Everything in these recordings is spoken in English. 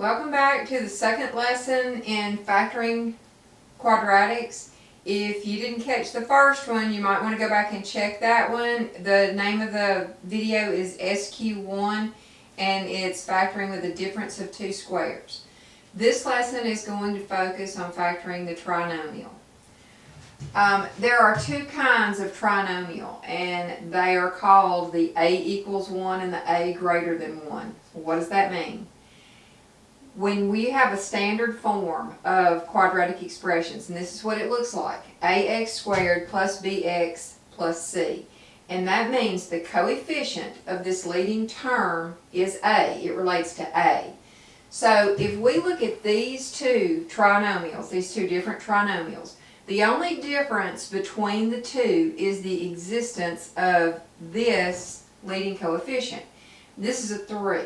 Welcome back to the second lesson in factoring quadratics. If you didn't catch the first one, you might want to go back and check that one. The name of the video is SQ1 and it's factoring with a difference of two squares. This lesson is going to focus on factoring the trinomial. There are two kinds of trinomial and they are called the a equals 1 and the a greater than 1. What does that mean? When we have a standard form of quadratic expressions, and this is what it looks like, ax squared plus bx plus c. And that means the coefficient of this leading term is a. It relates to a. So if we look at these two trinomials, these two different trinomials, the only difference between the two is the existence of this leading coefficient. This is a 3.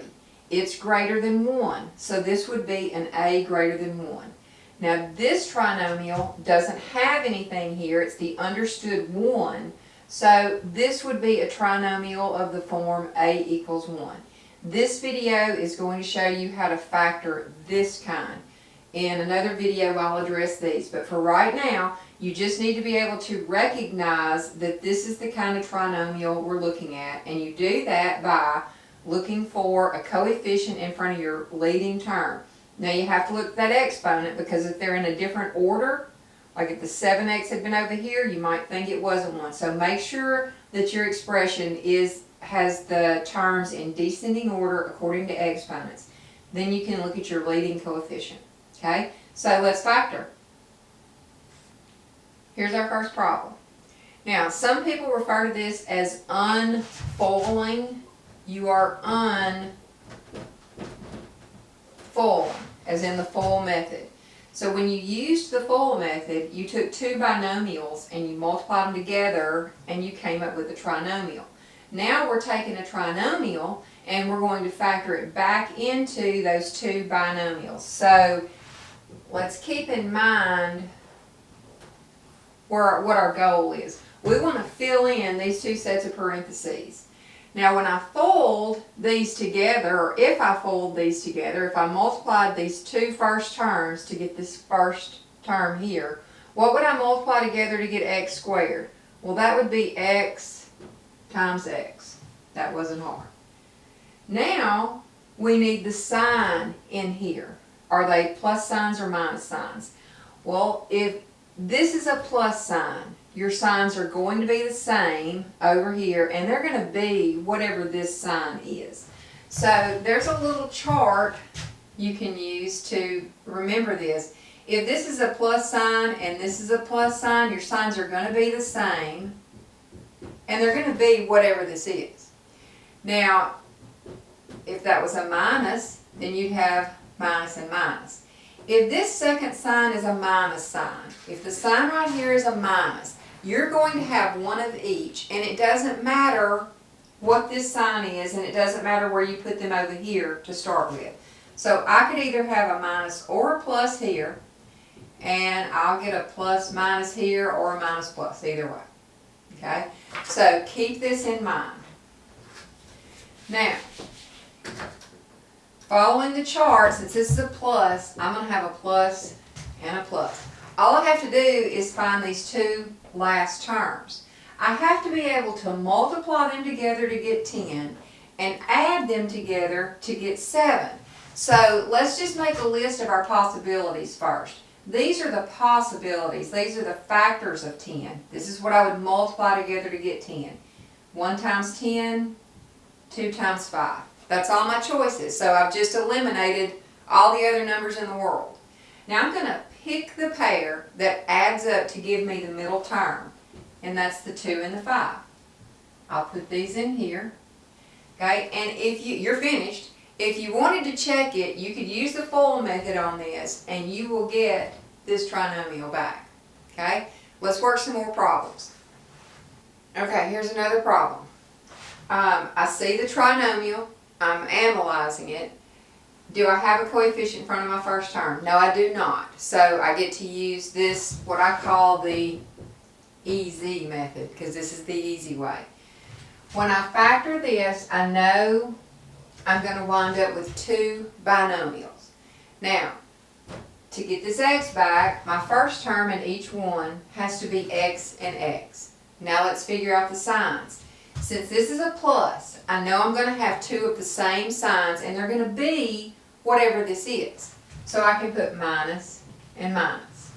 It's greater than 1, so this would be an a greater than 1. Now this trinomial doesn't have anything here, it's the understood 1, so this would be a trinomial of the form a equals 1. This video is going to show you how to factor this kind. In another video I'll address these, but for right now you just need to be able to recognize that this is the kind of trinomial we're looking at, and you do that by looking for a coefficient in front of your leading term. Now you have to look at that exponent because if they're in a different order, like if the 7x had been over here, you might think it wasn't 1. So make sure that your expression has the terms in descending order according to exponents. Then you can look at your leading coefficient. Okay, so let's factor. Here's our first problem. Now some people refer to this as unfoiling. You are unfoiling, as in the FOIL method. So when you used the FOIL method, you took two binomials and you multiplied them together and you came up with a trinomial. Now we're taking a trinomial and we're going to factor it back into those two binomials. So let's keep in mind what our goal is. We want to fill in these two sets of parentheses. Now when I fold these together, or if I fold these together, if I multiplied these two first terms to get this first term here, what would I multiply together to get x squared? Well, that would be x times x. That wasn't hard. Now we need the sign in here. Are they plus signs or minus signs? Well, if this is a plus sign, your signs are going to be the same over here, and they're going to be whatever this sign is. So there's a little chart you can use to remember this. If this is a plus sign and this is a plus sign, your signs are going to be the same, and they're going to be whatever this is. Now, if that was a minus, then you'd have minus and minus. If this second sign is a minus sign, if the sign right here is a minus, you're going to have one of each, and it doesn't matter what this sign is, and it doesn't matter where you put them over here to start with. So I could either have a minus or a plus here, and I'll get a plus minus here or a minus plus, either way. Okay? So keep this in mind. Now, following the chart, since this is a plus, I'm going to have a plus and a plus. All I have to do is find these two last terms. I have to be able to multiply them together to get 10 and add them together to get 7. So let's just make a list of our possibilities first. These are the possibilities. These are the factors of 10. This is what I would multiply together to get 10. 1 times 10, 2 times 5. That's all my choices. So I've just eliminated all the other numbers in the world. Now I'm going to pick the pair that adds up to give me the middle term, and that's the 2 and the 5. I'll put these in here. Okay, and if you're finished. If you wanted to check it, you could use the FOIL method on this, and you will get this trinomial back. Okay, let's work some more problems. Okay, here's another problem. I see the trinomial. I'm analyzing it. Do I have a coefficient in front of my first term? No, I do not. So I get to use this, what I call the easy method, because this is the easy way. When I factor this, I know I'm going to wind up with two binomials. Now, to get this x back, my first term in each one has to be x and x. Now let's figure out the signs. Since this is a plus, I know I'm going to have two of the same signs, and they're going to be whatever this is. So I can put minus and minus.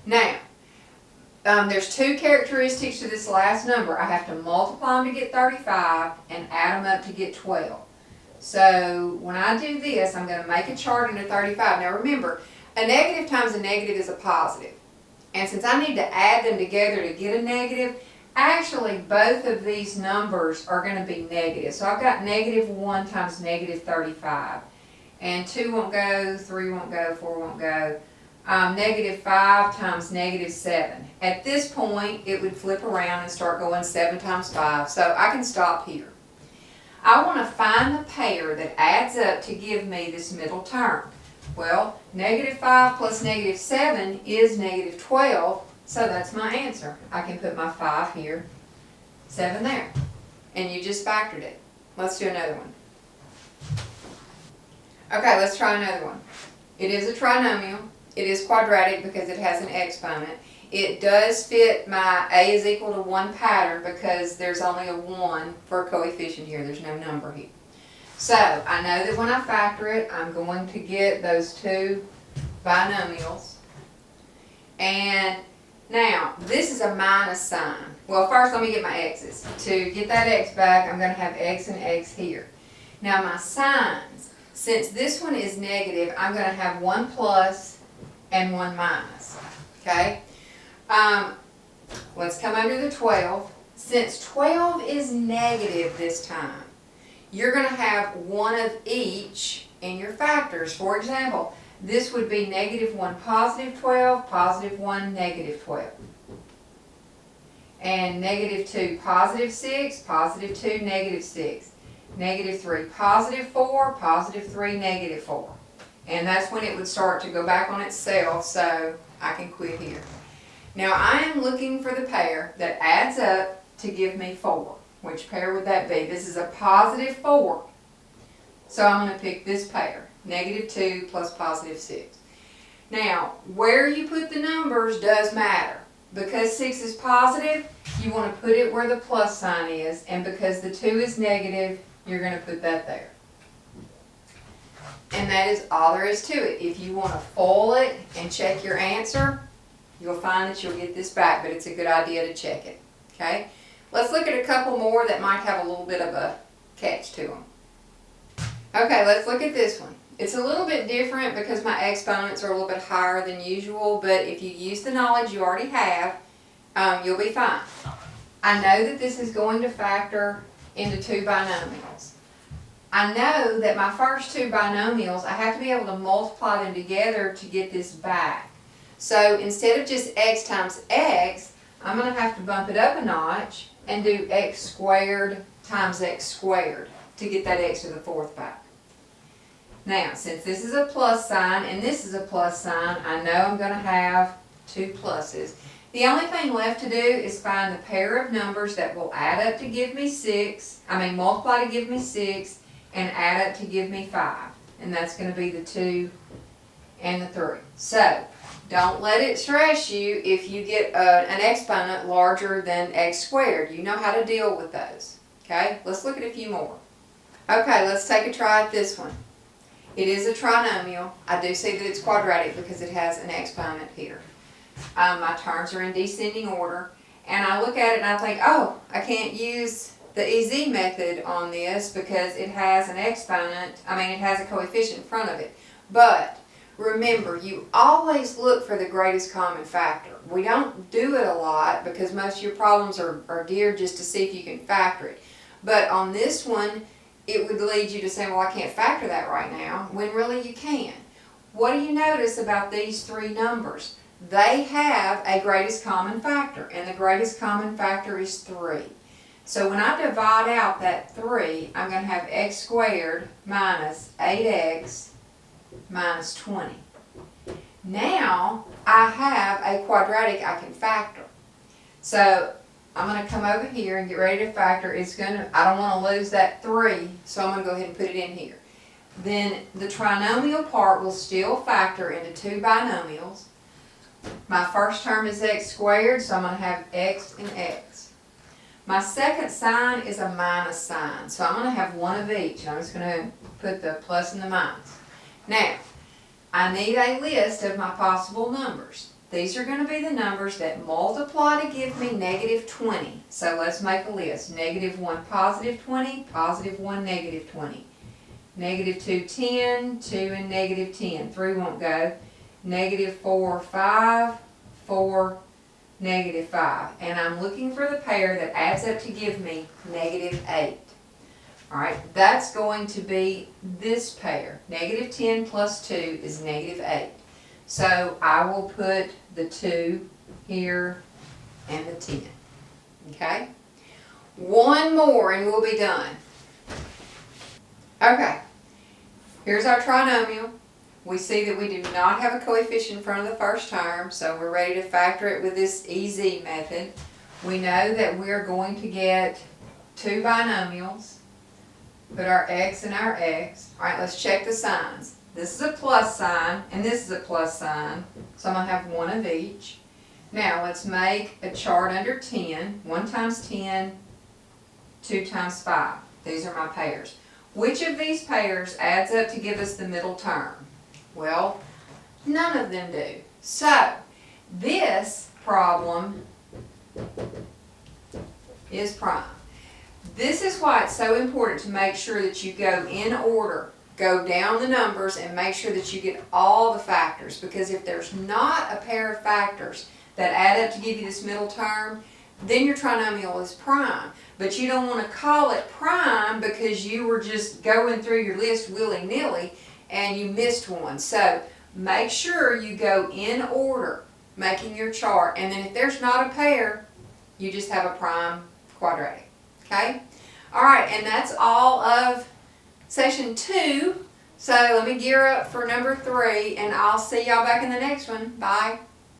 Now, there's two characteristics to this last number. I have to multiply them to get 35 and add them up to get 12. So when I do this, I'm going to make a chart into 35. Now remember, a negative times a negative is a positive. And since I need to add them together to get a negative, actually both of these numbers are going to be negative. So I've got negative 1 times negative 35. And 2 won't go, 3 won't go, 4 won't go. Negative 5 times negative 7. At this point, it would flip around and start going 7 times 5. So I can stop here. I want to find the pair that adds up to give me this middle term. Well, negative 5 plus negative 7 is negative 12, so that's my answer. I can put my 5 here, 7 there, and you just factored it. Let's do another one. Okay, let's try another one. It is a trinomial. It is quadratic because it has an exponent. It does fit my a is equal to 1 pattern because there's only a 1 for a coefficient here. There's no number here. So I know that when I factor it, I'm going to get those two binomials. And now, this is a minus sign. Well, first let me get my x's. To get that x back, I'm going to have x and x here. Now my signs, since this one is negative, I'm going to have 1 plus and 1 minus. Okay? Let's come under the 12. Since 12 is negative this time, you're going to have one of each in your factors. For example, this would be negative 1 positive 12, positive 1 negative 12. And negative 2 positive 6, positive 2 negative 6. Negative 3 positive 4, positive 3 negative 4. And that's when it would start to go back on itself, so I can quit here. Now I am looking for the pair that adds up to give me 4. Which pair would that be? This is a positive 4. So I'm going to pick this pair. Negative 2 plus positive 6. Now, where you put the numbers does matter. Because 6 is positive, you want to put it where the plus sign is. And because the 2 is negative, you're going to put that there. And that is all there is to it. If you want to FOIL it and check your answer, you'll find that you'll get this back. But it's a good idea to check it. Okay? Let's look at a couple more that might have a little bit of a catch to them. Okay, let's look at this one. It's a little bit different because my exponents are a little bit higher than usual, but if you use the knowledge you already have, you'll be fine. I know that this is going to factor into 2 binomials. I know that my first 2 binomials, I have to be able to multiply them together to get this back. So instead of just x times x, I'm going to have to bump it up a notch and do x squared times x squared to get that x to the 4th back. Now, since this is a plus sign and this is a plus sign, I know I'm going to have 2 pluses. The only thing left to do is find the pair of numbers that will add up to give me 6, multiply to give me 6, and add up to give me 5. And that's going to be the 2 and the 3. So, don't let it stress you if you get an exponent larger than x squared. You know how to deal with those. Okay, let's look at a few more. Okay, let's take a try at this one. It is a trinomial. I do see that it's quadratic because it has an exponent here. My terms are in descending order. And I look at it and I think, oh, I can't use the EZ method on this because it has an exponent, it has a coefficient in front of it. But remember, you always look for the greatest common factor. We don't do it a lot because most of your problems are geared just to see if you can factor it. But on this one, it would lead you to say, well, I can't factor that right now, when really you can. What do you notice about these 3 numbers? They have a greatest common factor, and the greatest common factor is 3. So when I divide out that 3, I'm going to have x squared minus 8x minus 20. Now I have a quadratic I can factor. So I'm going to come over here and get ready to factor. I don't want to lose that 3, so I'm going to go ahead and put it in here. then the trinomial part will still factor into two binomials. My first term is x squared, so I'm going to have x and x. My second sign is a minus sign, so I'm going to have one of each. I'm just going to put the plus and the minus. Now, I need a list of my possible numbers. These are going to be the numbers that multiply to give me negative 20. So let's make a list. Negative 1 positive 20, positive 1 negative 20. Negative 2 10, 2 and negative 10. 3 won't go. Negative 4 5, 4 negative 5. And I'm looking for the pair that adds up to give me negative 8. Alright, that's going to be this pair. Negative 10 plus 2 is negative 8. So I will put the 2 here and the 10. Okay? One more and we'll be done. Okay, here's our trinomial. We see that we do not have a coefficient in front of the first term, so we're ready to factor it with this EZ method. We know that we're going to get two binomials. Put our x and our x. Alright, let's check the signs. This is a plus sign, and this is a plus sign, so I'm going to have one of each. Now, let's make a chart under 10. 1 times 10, 2 times 5. These are my pairs. Which of these pairs adds up to give us the middle term? Well, none of them do. So, this problem is prime. This is why it's so important to make sure that you go in order. Go down the numbers and make sure that you get all the factors, because if there's not a pair of factors that add up to give you this middle term, then your trinomial is prime. But you don't want to call it prime because you were just going through your list willy-nilly and you missed one. So make sure you go in order making your chart, and then if there's not a pair, you just have a prime quadratic. Okay? Alright, and that's all of session 2. So let me gear up for number 3, and I'll see y'all back in the next one. Bye.